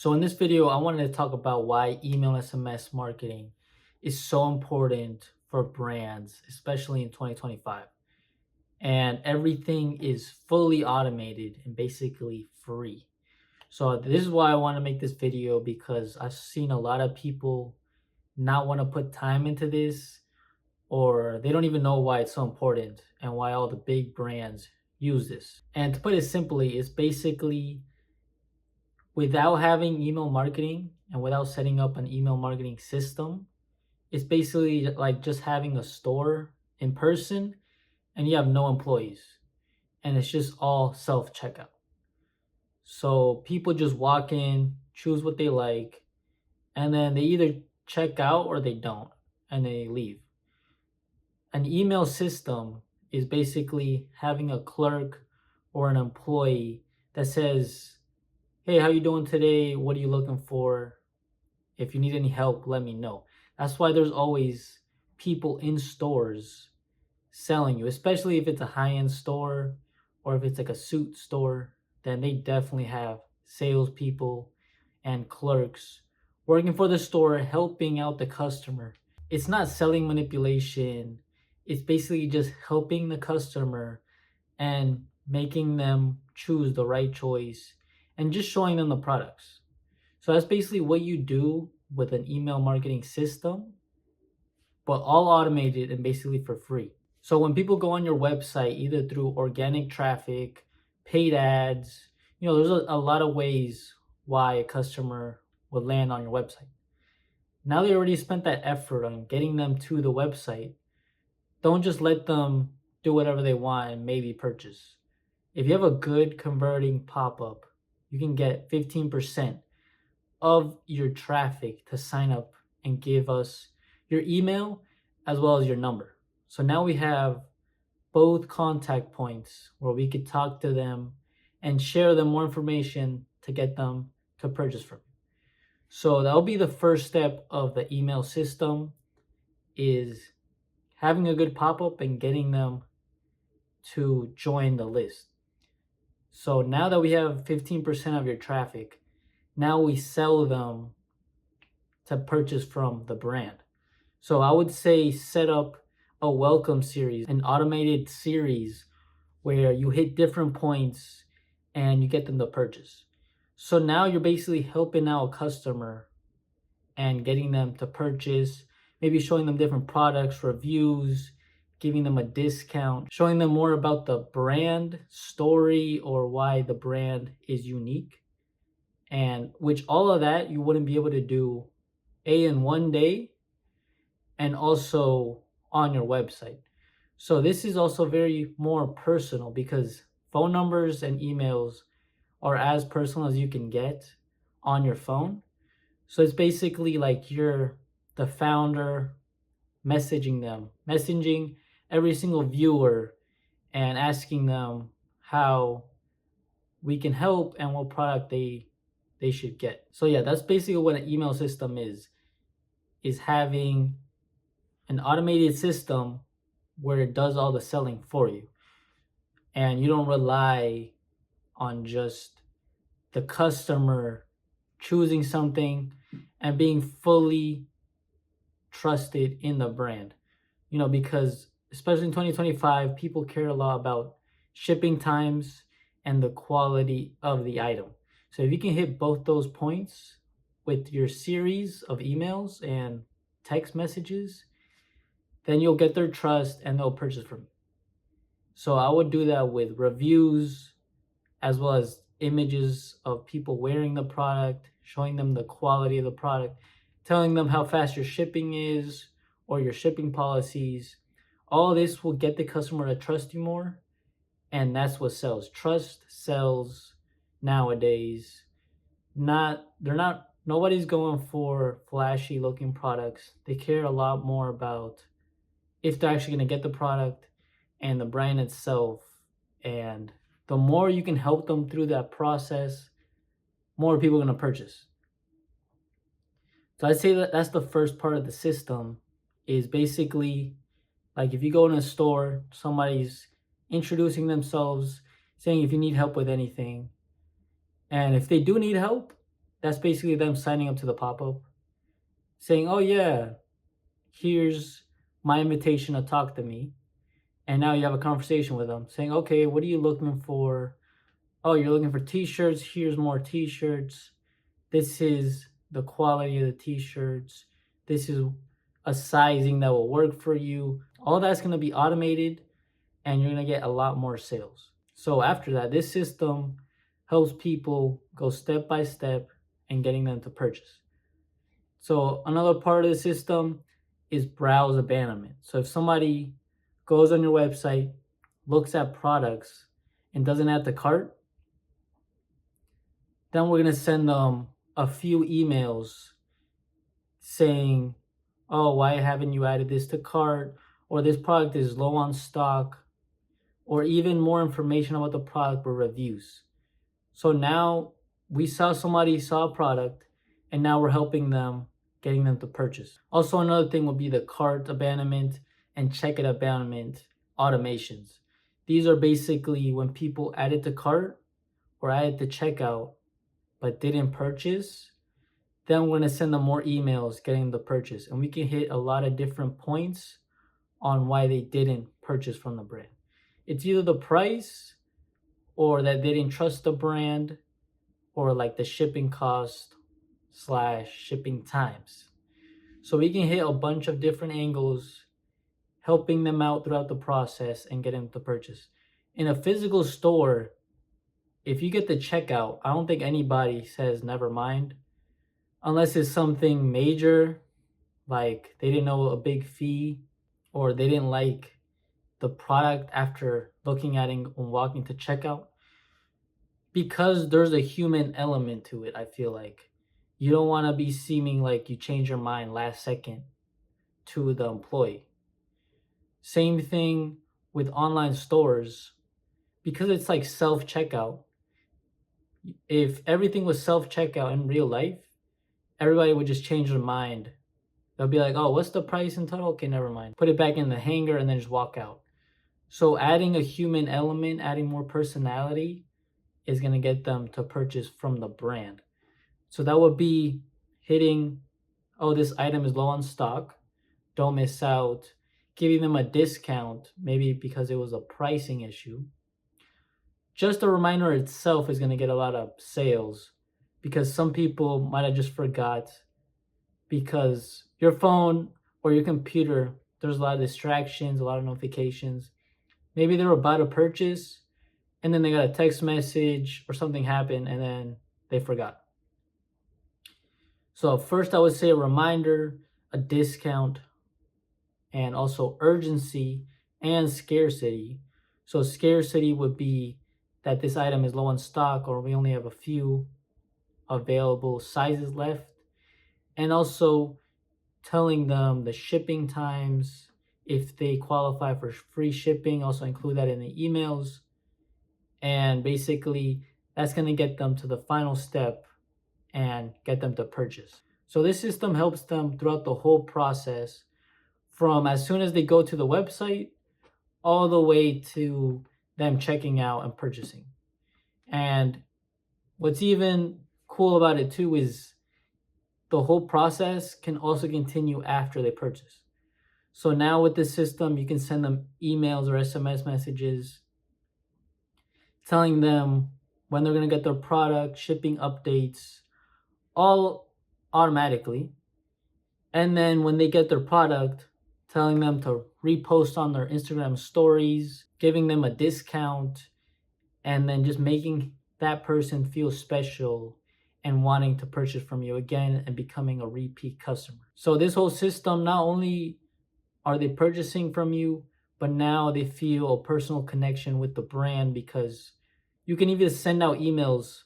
So in this video, I wanted to talk about why email SMS marketing is so important for brands, especially in 2025. And everything is fully automated and basically free. So this is why I want to make this video because I've seen a lot of people not want to put time into this, or they don't even know why it's so important and why all the big brands use this. And to put it simply, it's basically without having email marketing and without setting up an email marketing system, it's basically like just having a store in person and you have no employees and it's just all self checkout. So people just walk in, choose what they like, and then they either check out or they don't and they leave. An email system is basically having a clerk or an employee that says, "Hey, how you doing today? What are you looking for? If you need any help, let me know." That's why there's always people in stores selling you, especially if it's a high-end store or if it's like a suit store, then they definitely have salespeople and clerks working for the store, helping out the customer. It's not selling manipulation. It's basically just helping the customer and making them choose the right choice and just showing them the products. So that's basically what you do with an email marketing system, but all automated and basically for free. So when people go on your website, either through organic traffic, paid ads, there's a lot of ways why a customer would land on your website. Now they already spent that effort on getting them to the website. Don't just let them do whatever they want and maybe purchase. If you have a good converting pop-up, you can get 15% of your traffic to sign up and give us your email as well as your number. So now we have both contact points where we could talk to them and share them more information to get them to purchase from you. So that'll be the first step of the email system, is having a good pop-up and getting them to join the list. So now that we have 15% of your traffic, now we sell them to purchase from the brand. So I would say set up a welcome series, an automated series where you hit different points and you get them to purchase. So now you're basically helping out a customer and getting them to purchase, maybe showing them different products, reviews, giving them a discount, showing them more about the brand story or why the brand is unique. And which all of that you wouldn't be able to do in one day and also on your website. So this is also very more personal because phone numbers and emails are as personal as you can get on your phone. So it's basically like you're the founder messaging every single viewer and asking them how we can help and what product they should get. So yeah, that's basically what an email system is having an automated system where it does all the selling for you. And you don't rely on just the customer choosing something and being fully trusted in the brand. Because especially in 2025, people care a lot about shipping times and the quality of the item. So if you can hit both those points with your series of emails and text messages, then you'll get their trust and they'll purchase from you. So I would do that with reviews as well as images of people wearing the product, showing them the quality of the product, telling them how fast your shipping is or your shipping policies. All this will get the customer to trust you more, and that's what sells. Trust sells nowadays. Nobody's going for flashy looking products. They care a lot more about if they're actually going to get the product and the brand itself. And the more you can help them through that process, more people are going to purchase. So I'd say that that's the first part of the system, is basically like if you go in a store, somebody's introducing themselves, saying if you need help with anything. And if they do need help, That's basically them signing up to the pop-up, saying, oh yeah, here's my invitation to talk to me. And now you have a conversation with them saying, okay, what are you looking for? Oh, you're looking for t-shirts. Here's more t-shirts. This is the quality of the t-shirts. This is a sizing that will work for you. All that's going to be automated and you're going to get a lot more sales. So after that, this system helps people go step by step and getting them to purchase. So another part of the system is browse abandonment. So if somebody goes on your website, looks at products, and doesn't add to cart, then we're going to send them a few emails saying, oh, why haven't you added this to cart? Or this product is low on stock, or even more information about the product or reviews. So now we saw somebody saw a product and now we're helping them, getting them to purchase. Also, another thing would be the cart abandonment and checkout abandonment automations. These are basically when people added to cart or added to checkout but didn't purchase, then we're going to send them more emails getting the purchase. And we can hit a lot of different points on why they didn't purchase from the brand. It's either the price or that they didn't trust the brand or like the shipping cost / shipping times. So we can hit a bunch of different angles, helping them out throughout the process and getting them to purchase. In a physical store, if you get the checkout, I don't think anybody says never mind, unless it's something major, like they didn't know a big fee or they didn't like the product after looking at it and walking to checkout. Because there's a human element to it, I feel like. You don't want to be seeming like you change your mind last second to the employee. Same thing with online stores. Because it's like self-checkout, if everything was self-checkout in real life, everybody would just change their mind. They'll be like, oh, what's the price in total? Okay, never mind. Put it back in the hanger and then just walk out. So adding a human element, adding more personality is going to get them to purchase from the brand. So that would be hitting, oh, this item is low on stock. Don't miss out. Giving them a discount, maybe because it was a pricing issue. Just the reminder itself is going to get a lot of sales because some people might have just forgot, because your phone or your computer, there's a lot of distractions, a lot of notifications. Maybe they were about to purchase and then they got a text message or something happened and then they forgot. So first I would say a reminder, a discount, and also urgency and scarcity. So scarcity would be that this item is low on stock or we only have a few available sizes left. And also telling them the shipping times, if they qualify for free shipping, also include that in the emails. And basically that's going to get them to the final step and get them to purchase. So this system helps them throughout the whole process, from as soon as they go to the website all the way to them checking out and purchasing. And what's even cool about it too is the whole process can also continue after they purchase. So now with this system, you can send them emails or SMS messages telling them when they're going to get their product, shipping updates, all automatically. And then when they get their product, telling them to repost on their Instagram stories, giving them a discount, and then just making that person feel special and wanting to purchase from you again and becoming a repeat customer. So this whole system, not only are they purchasing from you, but now they feel a personal connection with the brand, because you can even send out emails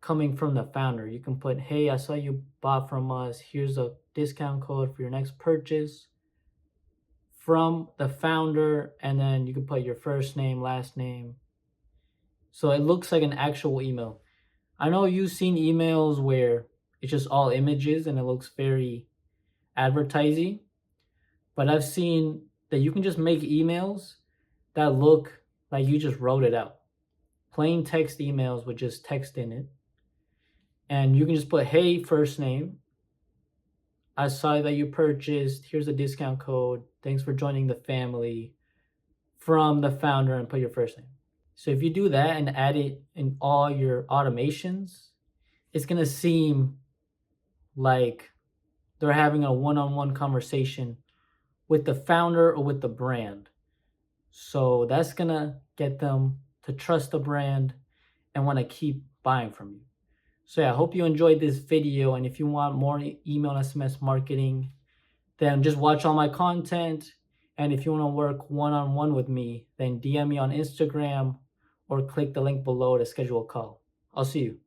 coming from the founder. You can put, hey, I saw you bought from us. Here's a discount code for your next purchase, from the founder. And then you can put your first name, last name. So it looks like an actual email. I know you've seen emails where it's just all images and it looks very advertising, but I've seen that you can just make emails that look like you just wrote it out. Plain text emails with just text in it. And you can just put, hey, first name. I saw that you purchased. Here's a discount code. Thanks for joining the family from the founder, and put your first name. So if you do that and add it in all your automations, it's going to seem like they're having a one-on-one conversation with the founder or with the brand. So that's going to get them to trust the brand and want to keep buying from you. So yeah, I hope you enjoyed this video. And if you want more email SMS marketing, then just watch all my content. And if you want to work one-on-one with me, then DM me on Instagram or click the link below to schedule a call. I'll see you.